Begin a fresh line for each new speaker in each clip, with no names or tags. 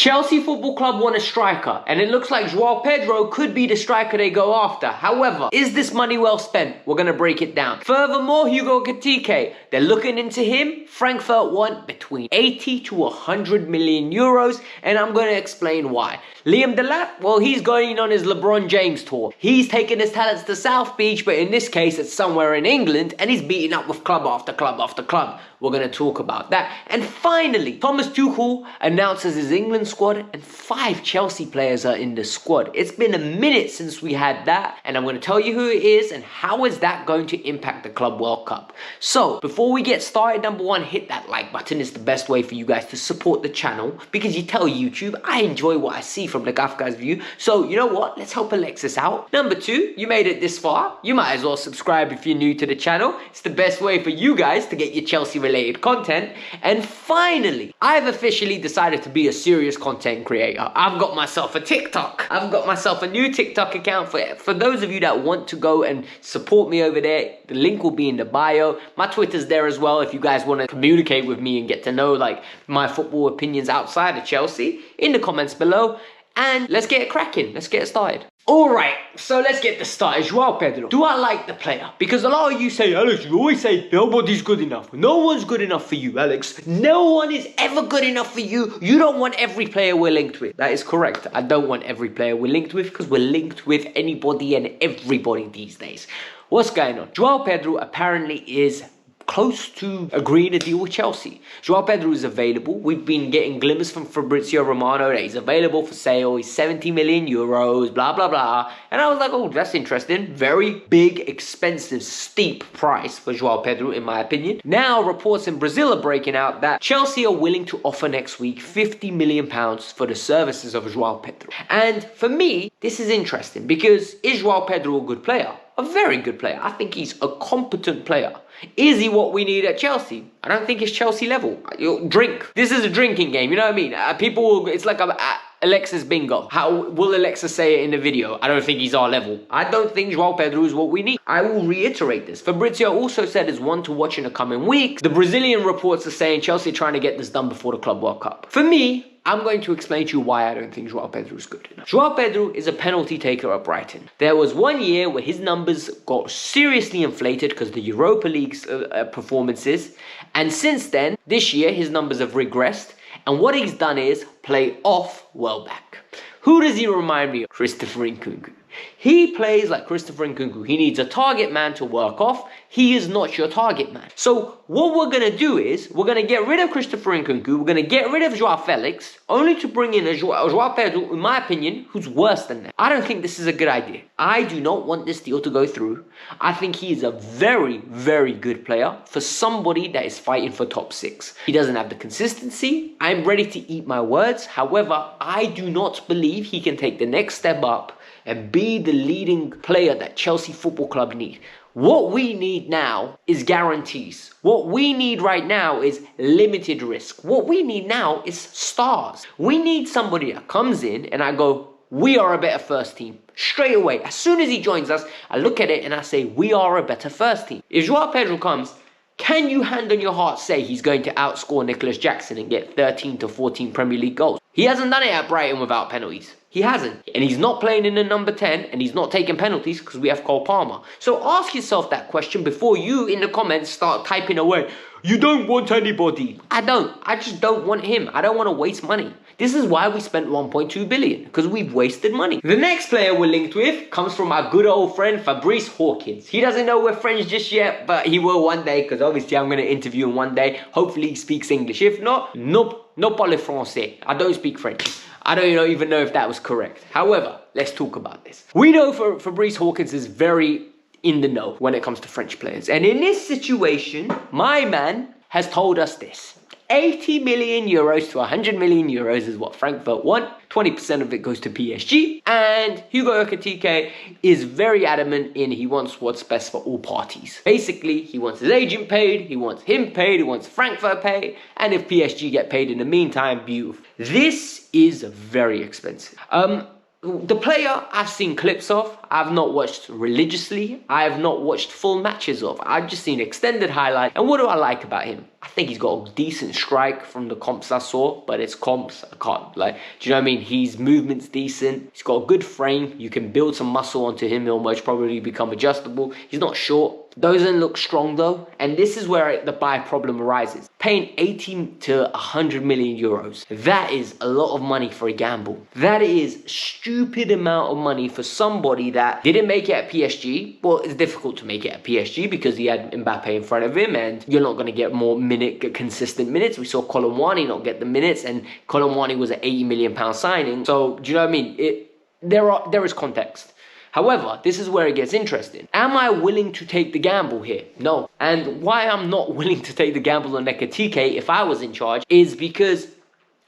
Chelsea Football Club want a striker, and it looks like Joao Pedro could be the striker they go after. However, is this money well spent? We're going to break it down. Furthermore, Hugo Ekitike, they're looking into him. Frankfurt want between 80 to 100 million euros, and I'm going to explain why. Liam Delap, well, he's going on his LeBron James tour. He's taking his talents to South Beach, but in this case, it's somewhere in England, and he's beating up with club after club after club. We're going to talk about that. And finally, Thomas Tuchel announces his England squad, and 5 Chelsea players are in the squad. It's been a minute since we had that, and I'm going to tell you who it is and how is that going to impact the Club World Cup. So, before we get started, number one, hit that like button. It's the best way for you guys to support the channel, because you tell YouTube, I enjoy what I see from the Kavkas View. So, you know what? Let's help Alexis out. Number 2, you made it this far. You might as well subscribe if you're new to the channel. It's the best way for you guys to get your Chelsea-related content. And finally, I've officially decided to be a serious content creator. I've got myself a TikTok. I've got myself a new TikTok account. For those of you that want to go and support me over there, the link will be in the bio. My Twitter's there as well if you guys want to communicate with me and get to know like my football opinions outside of Chelsea in the comments below. And let's get it cracking. Let's get it started. Alright, so let's get this started. Joao Pedro. Do I like the player? Because a lot of you say, Alex, you always say nobody's good enough. No one's good enough for you, Alex. No one is ever good enough for you. You don't want every player we're linked with. That is correct. I don't want every player we're linked with, because we're linked with anybody and everybody these days. What's going on? Joao Pedro apparently is close to agreeing a deal with Chelsea. Joao Pedro is available. We've been getting glimmers from Fabrizio Romano that he's available for sale. He's 70 million euros, blah, blah, blah. And I was like, oh, that's interesting. Very big, expensive, steep price for Joao Pedro, in my opinion. Now, reports in Brazil are breaking out that Chelsea are willing to offer next week £50 million for the services of Joao Pedro. And for me, this is interesting, because is Joao Pedro a good player? A very good player. I think he's a competent player. Is he what we need at Chelsea? I don't think it's Chelsea level. Drink. This is a drinking game, you know what I mean? People will, it's like Alexis bingo. How will Alexis say it in the video? I don't think he's our level. I don't think Joao Pedro is what we need. I will reiterate this. Fabrizio also said is one to watch in the coming weeks. The Brazilian reports are saying Chelsea are trying to get this done before the Club World Cup. For me, I'm going to explain to you why I don't think Joao Pedro is good enough. Joao Pedro is a penalty taker at Brighton. There was one year where his numbers got seriously inflated because of the Europa League's performances. And since then, this year, his numbers have regressed. And what he's done is play off well back. Who does he remind me of? Christopher Nkunku. He plays like Christopher Nkunku. He needs a target man to work off. He is not your target man. So what we're going to do is we're going to get rid of Christopher Nkunku. We're going to get rid of Joao Felix, only to bring in a Joao Pedro, in my opinion, who's worse than that. I don't think this is a good idea. I do not want this deal to go through. I think he is a very, very good player for somebody that is fighting for top 6. He doesn't have the consistency. I'm ready to eat my words. However, I do not believe he can take the next step up and be the leading player that Chelsea Football Club need. What we need now is guarantees. What we need right now is limited risk. What we need now is stars. We need somebody that comes in and I go, we are a better first team. Straight away, as soon as he joins us, I look at it and I say, we are a better first team. If Joao Pedro comes, can you hand on your heart say he's going to outscore Nicholas Jackson and get 13 to 14 Premier League goals? He hasn't done it at Brighton without penalties. He hasn't. And he's not playing in the number 10 and he's not taking penalties because we have Cole Palmer. So ask yourself that question before you in the comments start typing away, you don't want anybody. I don't. I just don't want him. I don't want to waste money. This is why we spent 1.2 billion, because we've wasted money. The next player we're linked with comes from our good old friend Fabrice Hawkins. He doesn't know we're friends just yet, but he will one day, because obviously I'm going to interview him one day. Hopefully he speaks English. If not, nope, no parle français. I don't speak French. I don't even know if that was correct. However, let's talk about this. We know Fabrice Hawkins is very in the know when it comes to French players. And in this situation, my man has told us this. 80 million euros to 100 million euros is what Frankfurt want. 20% of it goes to PSG. And Hugo Ekitike is very adamant in he wants what's best for all parties. Basically, he wants his agent paid, he wants him paid, he wants Frankfurt paid, and if PSG get paid in the meantime, beautiful. This is very expensive. The player I've seen clips of, I've not watched religiously, I have not watched full matches of. I've just seen extended highlights. And what do I like about him? I think he's got a decent strike from the comps I saw, but it's comps, I can't, like, do you know what I mean? His movement's decent, he's got a good frame, you can build some muscle onto him, he'll most probably become adjustable. He's not short. Doesn't look strong though, and this is where the buy problem arises. Paying 80 to 100 million euros. That is a lot of money for a gamble. That is stupid amount of money for somebody that didn't make it at PSG. Well, it's difficult to make it at PSG because he had Mbappe in front of him, and you're not going to get more consistent minutes. We saw Colin Wani not get the minutes, and Colin Wani was an 80 million pound signing. So do you know what I mean? There is context. However, this is where it gets interesting. Am I willing to take the gamble here? No. And why I'm not willing to take the gamble on Ekitike if I was in charge is because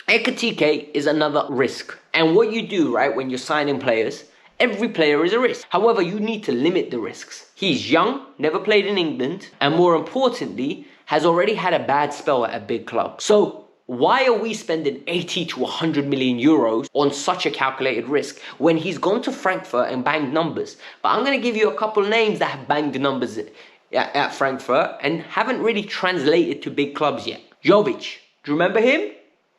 Ekitike is another risk. And what you do, right, when you're signing players, every player is a risk. However, you need to limit the risks. He's young, never played in England, and more importantly, has already had a bad spell at a big club. So why are we spending 80 to 100 million euros on such a calculated risk when he's gone to Frankfurt and banged numbers? But I'm going to give you a couple names that have banged numbers at Frankfurt and haven't really translated to big clubs yet. Jovic, do you remember him?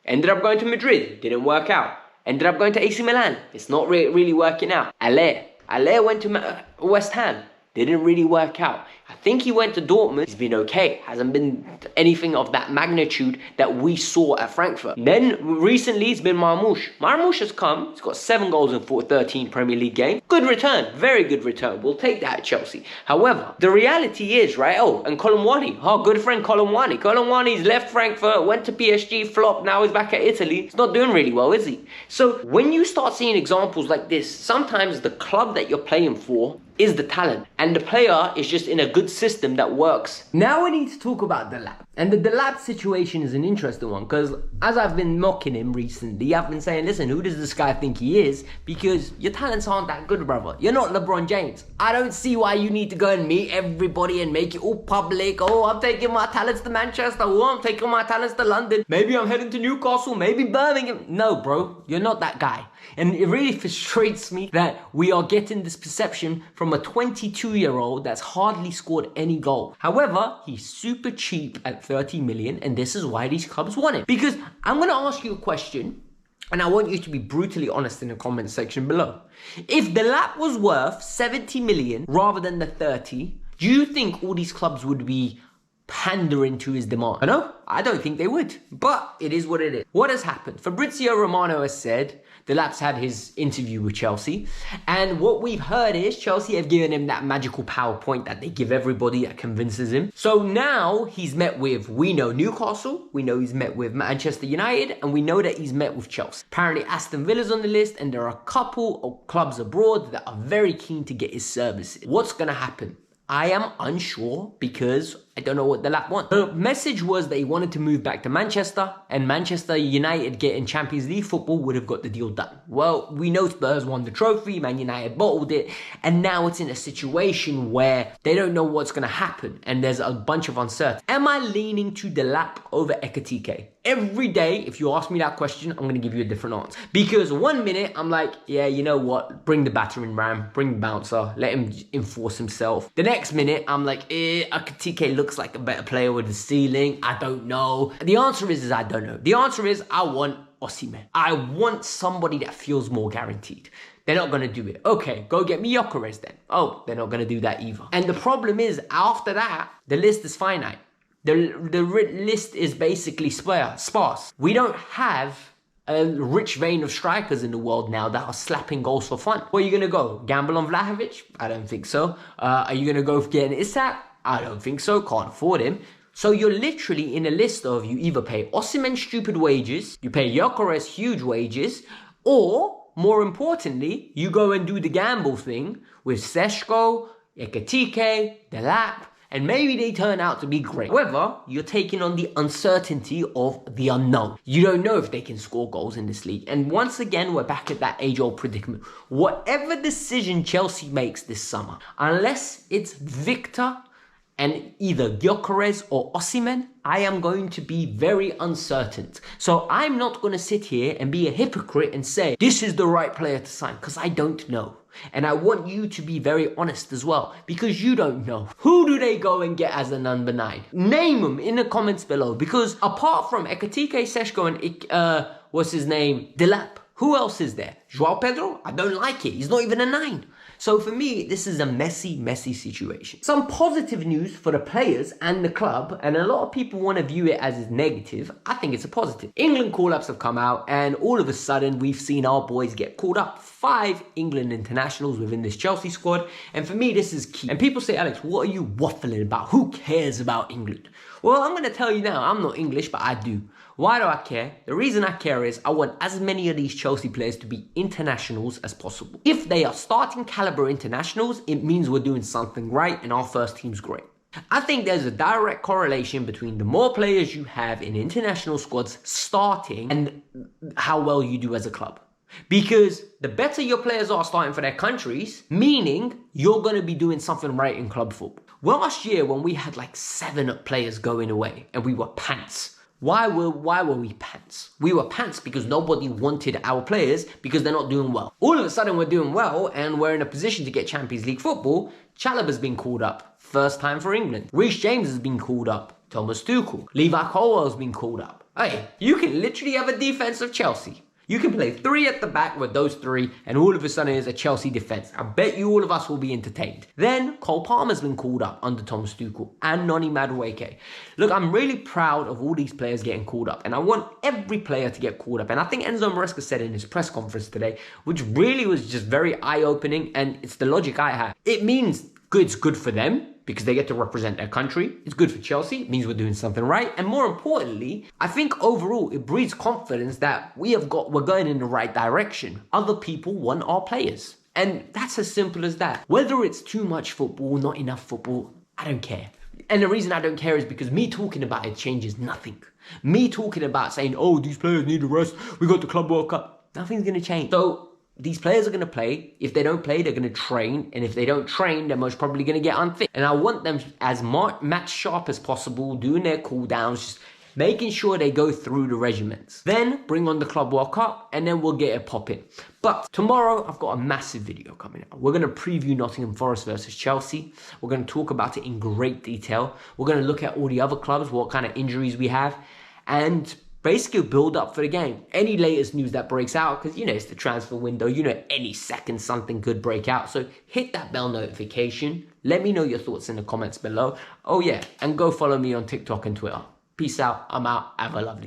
Ended up going to Madrid, didn't work out. Ended up going to AC Milan, it's not really working out. Aller went to West Ham, didn't really work out. I think he went to Dortmund. He's been okay. Hasn't been anything of that magnitude that we saw at Frankfurt. Then recently it's been Marmoush. Marmoush has come. He's got 7 goals in 13 Premier League games. Good return. Very good return. We'll take that at Chelsea. However, the reality is, right? Oh, and Colin Wani. Oh, good friend Colin Wani. Colin Wani's left Frankfurt, went to PSG, flopped. Now he's back at Italy. He's not doing really well, is he? So when you start seeing examples like this, sometimes the club that you're playing for is the talent, and the player is just in a good system that works. Now we need to talk about Delap. And the Delap situation is an interesting one because as I've been mocking him recently, I've been saying, listen, who does this guy think he is? Because your talents aren't that good, brother. You're not LeBron James. I don't see why you need to go and meet everybody and make it all public. Oh, I'm taking my talents to Manchester. Oh, I'm taking my talents to London. Maybe I'm heading to Newcastle, maybe Birmingham. No, bro, you're not that guy. And it really frustrates me that we are getting this perception from a 22-year-old that's hardly scored any goal. However, he's super cheap at 30 million, and this is why these clubs want it. Because I'm going to ask you a question, and I want you to be brutally honest in the comment section below. If Delap was worth 70 million rather than the 30, do you think all these clubs would be pandering to his demand? I don't think they would, but it is what it is. What has happened? Fabrizio Romano has said Delap's had his interview with Chelsea, and what we've heard is Chelsea have given him that magical PowerPoint that they give everybody that convinces him. So now he's met with, we know Newcastle, we know he's met with Manchester United, and we know that he's met with Chelsea. Apparently Aston Villa's on the list, and there are a couple of clubs abroad that are very keen to get his services. What's going to happen? I am unsure because I don't know what Delap wants. The message was that he wanted to move back to Manchester, and Manchester United getting Champions League football would have got the deal done. Well, we know Spurs won the trophy, Man United bottled it, and now it's in a situation where they don't know what's going to happen, and there's a bunch of uncertainty. Am I leaning to Delap over Ekitike? Every day, if you ask me that question, I'm going to give you a different answer. Because 1 minute, I'm like, yeah, you know what? Bring the battering ram, bring the bouncer, let him enforce himself. The next minute, I'm like, Ekitike looks like a better player with the ceiling. I don't know. The answer is I don't know. The answer is I want Osimhen. I want somebody that feels more guaranteed. They're not going to do it. Okay, go get me Gyökeres then. Oh, they're not going to do that either. And the problem is, after that, the list is finite. The list is basically sparse. We don't have a rich vein of strikers in the world now that are slapping goals for fun. Where are you going to go? Gamble on Vlahovic? I don't think so. Are you going to go for getting Isak? I don't think so. Can't afford him. So you're literally in a list of, you either pay Osimhen stupid wages, you pay Gyökeres huge wages, or more importantly, you go and do the gamble thing with Seshko, Ekitike, Delap, and maybe they turn out to be great. However, you're taking on the uncertainty of the unknown. You don't know if they can score goals in this league. And once again, we're back at that age-old predicament. Whatever decision Chelsea makes this summer, unless it's Victor and either Gyökeres or Osimhen, I am going to be very uncertain. So I'm not going to sit here and be a hypocrite and say, this is the right player to sign, because I don't know. And I want you to be very honest as well, because you don't know. Who do they go and get as a number 9? Name them in the comments below, because apart from Ekitike, Seshko and what's his name? Delap. Who else is there? Joao Pedro? I don't like it. He's not even a 9. So for me, this is a messy, messy situation. Some positive news for the players and the club, and a lot of people want to view it as negative. I think it's a positive. England call-ups have come out, and all of a sudden, we've seen our boys get called up. 5 England internationals within this Chelsea squad, and for me, this is key. And people say, Alex, what are you waffling about? Who cares about England? Well, I'm going to tell you now, I'm not English, but I do. Why do I care? The reason I care is I want as many of these Chelsea players to be internationals as possible. If they are starting caliber internationals, it means we're doing something right and our first team's great. I think there's a direct correlation between the more players you have in international squads starting and how well you do as a club. Because the better your players are starting for their countries, meaning you're going to be doing something right in club football. Last year when we had like 7 players going away and we were pants. Why were we pants? We were pants because nobody wanted our players because they're not doing well. All of a sudden we're doing well and we're in a position to get Champions League football. Chalobah has been called up. First time for England. Reece James has been called up. Thomas Tuchel. Levi Colwill has been called up. Hey, you can literally have a defense of Chelsea. You can play 3 at the back with those 3 and all of a sudden it's a Chelsea defense. I bet you all of us will be entertained. Then Cole Palmer's been called up under Thomas Tuchel and Noni Madueke. Look, I'm really proud of all these players getting called up and I want every player to get called up. And I think Enzo Maresca said in his press conference today, which really was just very eye-opening, and it's the logic I have. It means it's good for them, because they get to represent their country. It's good for Chelsea. It means we're doing something right. And more importantly, I think overall it breeds confidence that we're going in the right direction. Other people want our players. And that's as simple as that. Whether it's too much football, not enough football, I don't care. And the reason I don't care is because me talking about it changes nothing. Me talking about saying, oh, these players need a rest. We got the Club World Cup. Nothing's going to change. So these players are going to play. If they don't play, they're going to train. And if they don't train, they're most probably going to get unfit. And I want them as match sharp as possible, doing their cool downs, just making sure they go through the regiments. Then bring on the Club World Cup and then we'll get it popping. But tomorrow, I've got a massive video coming out. We're going to preview Nottingham Forest versus Chelsea. We're going to talk about it in great detail. We're going to look at all the other clubs, what kind of injuries we have, and basically build up for the game. Any latest news that breaks out, because you know it's the transfer window, you know any second something could break out. So hit that bell notification. Let me know your thoughts in the comments below. Oh yeah, and go follow me on TikTok and Twitter. Peace out. I'm out. Have a lovely day.